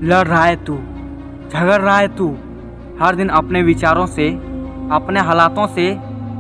लड़ रहा है तू, झगड़ रहा है तू, हर दिन अपने विचारों से, अपने हालातों से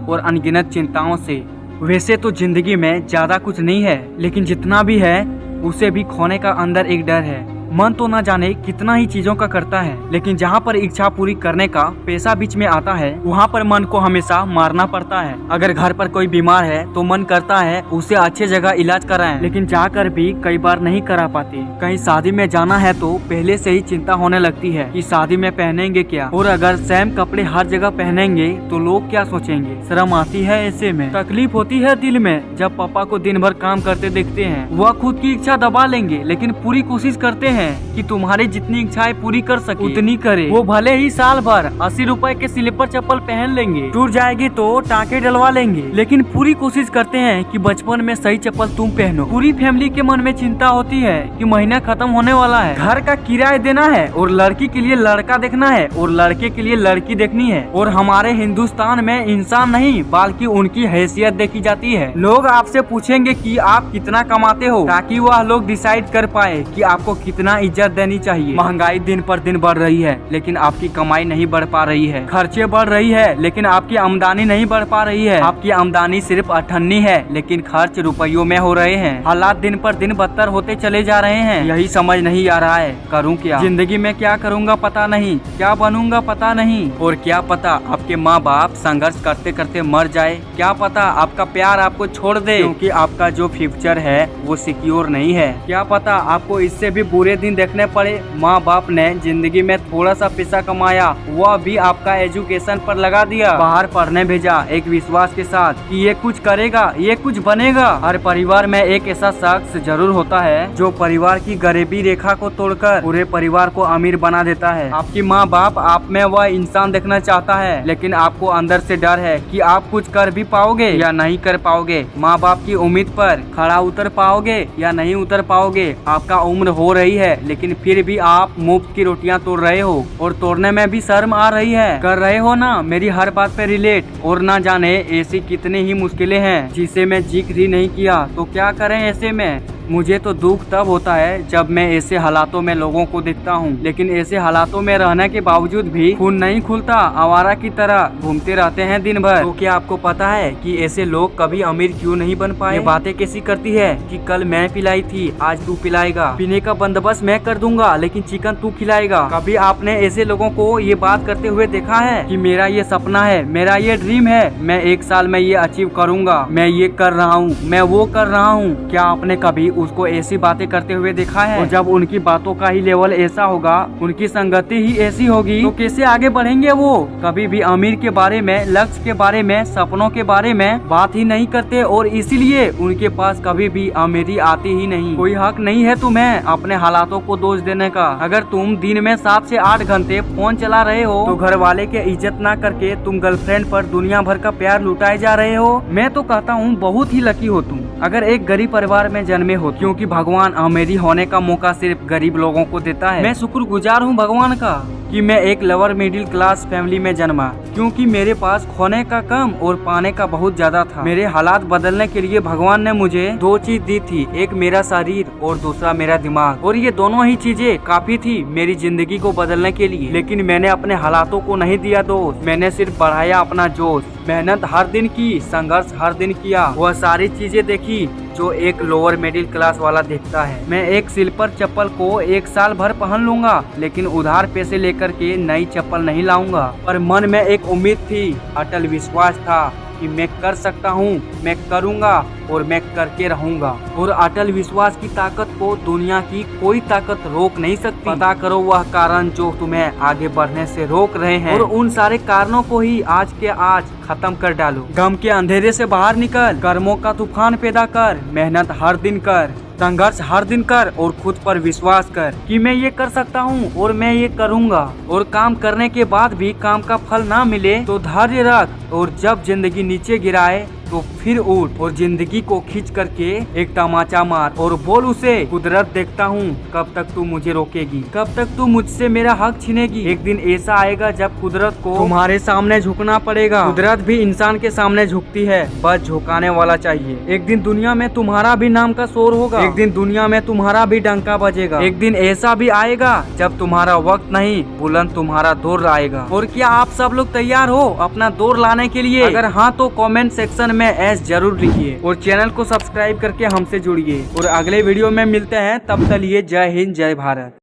और अनगिनत चिंताओं से। वैसे तो जिंदगी में ज्यादा कुछ नहीं है, लेकिन जितना भी है उसे भी खोने का अंदर एक डर है। मन तो ना जाने कितना ही चीजों का करता है, लेकिन जहाँ पर इच्छा पूरी करने का पैसा बीच में आता है वहाँ पर मन को हमेशा मारना पड़ता है। अगर घर पर कोई बीमार है तो मन करता है उसे अच्छी जगह इलाज कराएं, लेकिन जाकर भी कई बार नहीं करा पाते। कहीं शादी में जाना है तो पहले से ही चिंता होने लगती है कि शादी में पहनेंगे क्या, और अगर सेम कपड़े हर जगह पहनेंगे तो लोग क्या सोचेंगे। शर्म आती है ऐसे में, तकलीफ होती है दिल में जब पापा को दिन भर काम करते देखते हैं। वह खुद की इच्छा दबा लेंगे, लेकिन पूरी कोशिश करते हैं कि तुम्हारी जितनी इच्छाएं पूरी कर सके उतनी करे। वो भले ही साल भर 80 रुपए के स्लीपर चप्पल पहन लेंगे, टूट जाएगी तो टाँके डलवा लेंगे, लेकिन पूरी कोशिश करते हैं कि बचपन में सही चप्पल तुम पहनो। पूरी फैमिली के मन में चिंता होती है कि महीना खत्म होने वाला है, घर का किराया देना है, और लड़की के लिए लड़का देखना है, और लड़के के लिए लड़की देखनी है। और हमारे हिंदुस्तान में इंसान नहीं बल्कि उनकी हैसियत देखी जाती है। लोग आपसे पूछेंगे कि आप कितना कमाते हो, ताकि वह लोग डिसाइड कर पाए कि आपको कितना इज्जत देनी चाहिए। महंगाई दिन पर दिन बढ़ रही है, लेकिन आपकी कमाई नहीं बढ़ पा रही है। खर्चे बढ़ रही है, लेकिन आपकी आमदनी नहीं बढ़ पा रही है। आपकी आमदनी सिर्फ 98 है, लेकिन खर्च रुपयों में हो रहे हैं। हालात दिन पर दिन बदतर होते चले जा रहे हैं। यही समझ नहीं आ रहा है करूँ क्या। जिंदगी में क्या करूँगा पता नहीं, क्या बनूंगा पता नहीं, और क्या पता आपके माँ बाप संघर्ष करते करते मर जाए। क्या पता आपका प्यार आपको छोड़ दे, क्योंकि आपका जो फ्यूचर है वो सिक्योर नहीं है। क्या पता आपको इससे भी बुरे दिन देखने पड़े। माँ बाप ने जिंदगी में थोड़ा सा पैसा कमाया, वह भी आपका एजुकेशन पर लगा दिया, बाहर पढ़ने भेजा एक विश्वास के साथ कि ये कुछ करेगा, ये कुछ बनेगा। हर परिवार में एक ऐसा शख्स जरूर होता है जो परिवार की गरीबी रेखा को तोड़कर पूरे परिवार को अमीर बना देता है। आपकी माँ बाप आप में वह इंसान देखना चाहता है, लेकिन आपको अंदर से डर है कि आप कुछ कर भी पाओगे या नहीं कर पाओगे। माँ बाप की उम्मीद पर खड़ा उतर पाओगे या नहीं उतर पाओगे। आपका उम्र हो रही है, लेकिन फिर भी आप मुफ्त की रोटियां तोड़ रहे हो, और तोड़ने में भी शर्म आ रही है। कर रहे हो ना मेरी हर बात पे रिलेट, और ना जाने ऐसी कितनी ही मुश्किलें हैं जिसे मैं जिक्र ही नहीं किया। तो क्या करें ऐसे में। मुझे तो दुख तब होता है जब मैं ऐसे हालातों में लोगों को देखता हूँ, लेकिन ऐसे हालातों में रहने के बावजूद भी खून नहीं खुलता, आवारा की तरह घूमते रहते हैं दिन भर। तो क्या आपको पता है कि ऐसे लोग कभी अमीर क्यों नहीं बन पाए। ये बातें कैसी करती है कि कल मैं पिलाई थी, आज तू पिलाएगा, पीने का बंदोबस्त मैं कर दूंगा, लेकिन चिकन तू खिलाएगा। कभी आपने ऐसे लोगों को ये बात करते हुए देखा है कि मेरा ये सपना है, मेरा ये ड्रीम है, मैं 1 साल में ये अचीव करूंगा, मैं ये कर रहा हूँ, मैं वो कर रहा हूँ। क्या आपने कभी उसको ऐसी बातें करते हुए देखा है। और जब उनकी बातों का ही लेवल ऐसा होगा, उनकी संगति ही ऐसी होगी, तो कैसे आगे बढ़ेंगे वो। कभी भी अमीर के बारे में, लक्ष्य के बारे में, सपनों के बारे में बात ही नहीं करते और इसीलिए उनके पास कभी भी अमीरी आती ही नहीं। कोई हक नहीं है तुम्हें अपने हालातों को दोष देने का। अगर तुम दिन में 7 से 8 घंटे फोन चला रहे हो तो घर वाले के इज्जत ना करके तुम गर्लफ्रेंड पर दुनिया भर का प्यार लुटाए जा रहे हो। मैं तो कहता हूँ बहुत ही लकी हो तुम अगर एक गरीब परिवार में जन्मे हो, क्योंकि भगवान अमीरी होने का मौका सिर्फ गरीब लोगों को देता है। मैं शुक्रगुजार हूँ भगवान का कि मैं एक लोअर मिडिल क्लास फैमिली में जन्मा, क्योंकि मेरे पास खोने का कम और पाने का बहुत ज्यादा था। मेरे हालात बदलने के लिए भगवान ने मुझे 2 चीज दी थी, एक मेरा शरीर और दूसरा मेरा दिमाग, और ये दोनों ही चीजें काफी थी मेरी जिंदगी को बदलने के लिए। लेकिन मैंने अपने हालातों को नहीं दिया दोष, मैंने सिर्फ बढ़ाया अपना जोश। मेहनत हर दिन की, संघर्ष हर दिन किया, वह सारी चीजें देखी जो एक लोअर मिडिल क्लास वाला देखता है। मैं एक स्लीपर चप्पल को 1 साल भर पहन लूंगा, लेकिन उधार पैसे लेकर के नई चप्पल नहीं लाऊंगा। पर मन में एक उम्मीद थी, अटल विश्वास था कि मैं कर सकता हूँ, मैं करूँगा और मैं करके रहूँगा। और अटल विश्वास की ताकत को दुनिया की कोई ताकत रोक नहीं सकती। पता करो वह कारण जो तुम्हें आगे बढ़ने से रोक रहे हैं, और उन सारे कारणों को ही आज के आज खत्म कर डालो। गम के अंधेरे से बाहर निकल, कर्मों का तूफान पैदा कर, मेहनत हर दिन कर, संघर्ष हर दिन कर, और खुद पर विश्वास कर कि मैं ये कर सकता हूँ और मैं ये करूँगा। और काम करने के बाद भी काम का फल ना मिले तो धैर्य रख, और जब जिंदगी नीचे गिराए तो फिर उठ और जिंदगी को खींच करके एक तमाचा मार और बोल उसे, कुदरत देखता हूँ कब तक तू मुझे रोकेगी, कब तक तू मुझसे मेरा हक छीनेगी। एक दिन ऐसा आएगा जब कुदरत को तुम्हारे सामने झुकना पड़ेगा। कुदरत भी इंसान के सामने झुकती है, बस झुकाने वाला चाहिए। एक दिन दुनिया में तुम्हारा भी नाम का शोर होगा, एक दिन दुनिया में तुम्हारा भी डंका बजेगा। एक दिन ऐसा भी आएगा जब तुम्हारा वक्त नहीं बुलंद तुम्हारा दौर आएगा। और क्या आप सब लोग तैयार हो अपना दौर लाने के लिए? अगर हाँ तो कमेंट सेक्शन में एस जरूर लिखिए और चैनल को सब्सक्राइब करके हमसे जुड़िए। और अगले वीडियो में मिलते हैं, तब तक लिए जय हिंद जय भारत।